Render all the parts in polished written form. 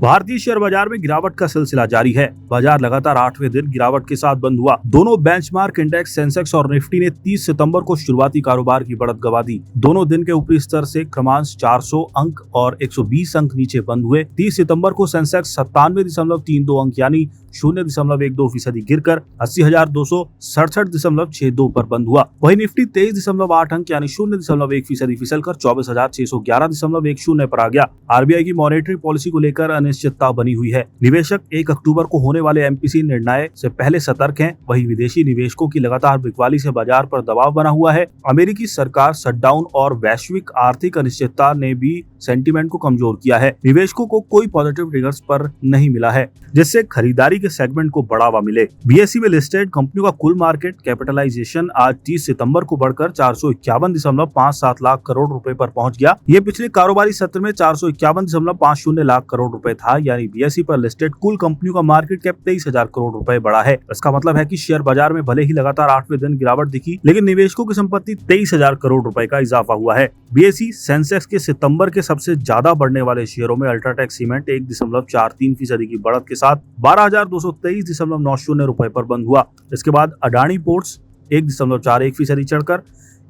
भारतीय शेयर बाजार में गिरावट का सिलसिला जारी है। बाजार लगातार 8वें दिन गिरावट के साथ बंद हुआ। दोनों बेंचमार्क इंडेक्स सेंसेक्स और निफ्टी ने 30 सितंबर को शुरुआती कारोबार की बढ़त गवा दी। दोनों दिन के ऊपरी स्तर से क्रमशः 400 अंक और 120 अंक नीचे बंद हुए। 30 सितंबर को सेंसेक्स 97.32 अंक यानी 0.12% गिरकर 80,267.62 पर बंद हुआ। वहीं निफ्टी 23.8 अंक यानी 0.1% फिसलकर 24,611.10 पर आ गया। आरबीआई की मॉनेटरी पॉलिसी को लेकर अनिश्चितता बनी हुई है। निवेशक 1 अक्टूबर को होने वाले एमपीसी निर्णय से पहले सतर्क हैं। वहीं विदेशी निवेशकों की लगातार बिकवाली से बाजार पर दबाव बना हुआ है। अमेरिकी सरकार शटडाउन और वैश्विक आर्थिक अनिश्चितता ने भी सेंटीमेंट को कमजोर किया है। निवेशकों को कोई पॉजिटिव ट्रिगर्स पर नहीं मिला है जिससे खरीदारी के सेगमेंट को बढ़ावा मिले। बीएसई में लिस्टेड कंपनियों का कुल मार्केट कैपिटलाइजेशन आज 30 सितंबर को बढ़कर 451.57 लाख करोड़ रुपए पर पहुंच गया। ये पिछले कारोबारी सत्र में 451.50 लाख करोड़ रुपए था, यानी बीएसई पर लिस्टेड कुल कंपनियों का मार्केट कैप 23,000 करोड़ रुपए बढ़ा है। इसका मतलब है कि शेयर बाजार में भले ही लगातार 8वें दिन गिरावट दिखी, लेकिन निवेशकों की संपत्ति 23,000 करोड़ रुपए का इजाफा हुआ है। बीएसई सेंसेक्स के सितंबर के सबसे ज्यादा बढ़ने वाले शेयरों में अल्ट्राटेक सीमेंट 1.43% की बढ़त के साथ 12,223.90 रुपए पर बंद हुआ। इसके बाद अडानी पोर्ट्स 1.41% चढ़कर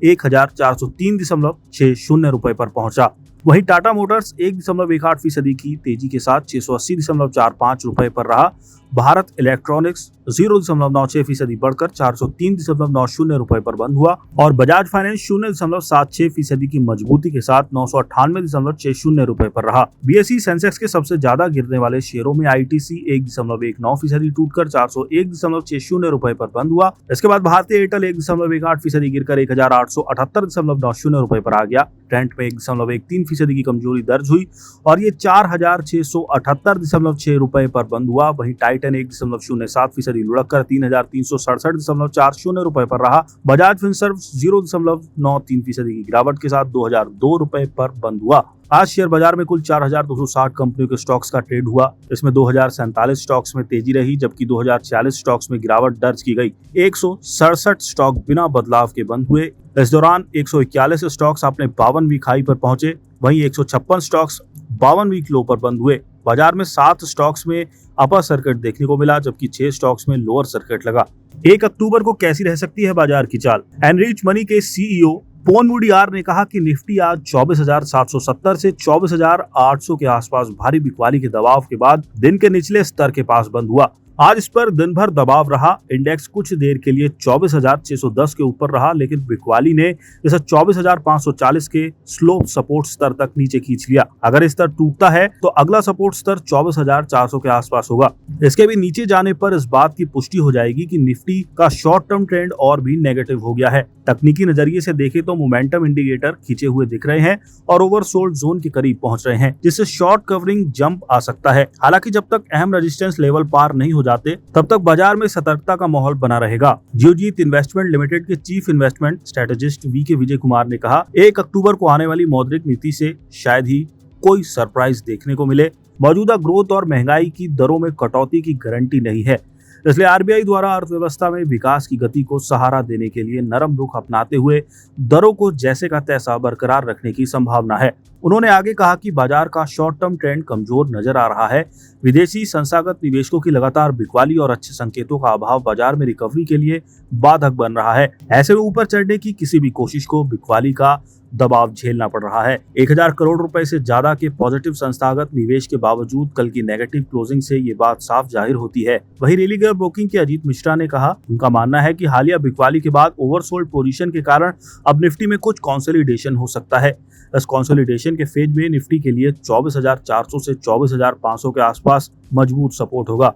1,403.60 रुपए पर पहुंचा। वहीं टाटा मोटर्स 1.18% की तेजी के साथ 680.45 रुपए पर रहा। भारत इलेक्ट्रॉनिक्स 0.96% बढ़कर 403.90 रुपए पर बंद हुआ और बजाज फाइनेंस 0.76% की मजबूती के साथ 998.60 रुपए पर रहा। बीएसई सेंसेक्स के सबसे ज्यादा गिरने वाले शेयरों में आईटीसी 1.19% टूटकर 401.60 रुपए पर बंद हुआ। इसके बाद भारतीय एयरटेल 1.18% गिरकर 1,878.90 रुपए पर आ गया। ट्रेंट में 1.13% की कमजोरी दर्ज हुई और ये 4,678.6 रुपए पर बंद हुआ। वहीं टाइटन 1.07% लुढ़क कर 3,367.40 रुपए पर रहा। बजाज फिनसर्व 0.93% की गिरावट के साथ 2,002 रुपए पर बंद हुआ। आज शेयर बाजार में कुल 4,260 कंपनियों के स्टॉक्स का ट्रेड हुआ। इसमें 2,047 स्टॉक्स में तेजी रही, जबकि 2,046 स्टॉक्स में गिरावट दर्ज की गई। 167 स्टॉक बिना बदलाव के बंद हुए। इस दौरान 141 स्टॉक्स अपने 52वीं खाई पर पहुंचे। वहीं 156 स्टॉक्स 52वीं लो पर बंद हुए। बाजार में 7 स्टॉक्स में अपर सर्किट देखने को मिला, जबकि 6 स्टॉक्स में लोअर सर्किट लगा। 1 अक्टूबर को कैसी रह सकती है बाजार की चाल? एनरिच मनी के सीईओ पोन वुडियार ने कहा कि निफ्टी आज 24,770 से 24,800 के आसपास भारी बिकवाली के दबाव के बाद दिन के निचले स्तर के पास बंद हुआ। आज इस पर दिन भर दबाव रहा। इंडेक्स कुछ देर के लिए 24,610 के ऊपर रहा, लेकिन बिकवाली ने इसे 24,540 के स्लो सपोर्ट स्तर तक नीचे खींच लिया। अगर स्तर टूटता है तो अगला सपोर्ट स्तर 24,400 के आसपास होगा। इसके भी नीचे जाने पर इस बात की पुष्टि हो जाएगी कि निफ्टी का शॉर्ट टर्म ट्रेंड और भी नेगेटिव हो गया है। तकनीकी नजरिए से देखें तो मोमेंटम इंडिकेटर खींचे हुए दिख रहे हैं और ओवरसोल्ड जोन के करीब पहुंच रहे हैं, जिससे शॉर्ट कवरिंग जंप आ सकता है। हालांकि जब तक अहम रेजिस्टेंस लेवल पार नहीं हो जाते, तब तक बाजार में सतर्कता का माहौल बना रहेगा। जियोजीत इन्वेस्टमेंट लिमिटेड के chief investment strategist we Vijay Kumar ने कहा, 1 अक्टूबर को आने वाली मौद्रिक नीति से शायद ही कोई सरप्राइज देखने को मिले। मौजूदा ग्रोथ और महंगाई की दरों में कटौती की गारंटी नहीं है, इसलिए आरबीआई द्वारा अर्थव्यवस्था में विकास की गति को सहारा देने के लिए नरम रुख अपनाते हुए दरों को जैसे का तैसा बरकरार रखने की संभावना है। उन्होंने आगे कहा कि बाजार का शॉर्ट टर्म ट्रेंड कमजोर नजर आ रहा है। विदेशी संस्थागत निवेशकों की लगातार बिकवाली और अच्छे संकेतों का अभाव बाजार में रिकवरी के लिए बाधक बन रहा है। ऐसे में ऊपर चढ़ने की किसी भी कोशिश को बिकवाली का दबाव झेलना पड़ रहा है। 1,000 करोड़ रुपए से ज्यादा के पॉजिटिव संस्थागत निवेश के बावजूद कल की नेगेटिव क्लोजिंग से ये बात साफ जाहिर होती है। वहीं रेलिगर ब्रोकिंग के अजीत मिश्रा ने कहा, उनका मानना है कि हालिया बिकवाली के बाद ओवरसोल्ड पोजीशन के कारण अब निफ्टी में कुछ कंसोलिडेशन हो सकता है। इस कंसोलिडेशन के फेज में निफ्टी के लिए 24,400 से 24,500 के आसपास मजबूत सपोर्ट होगा।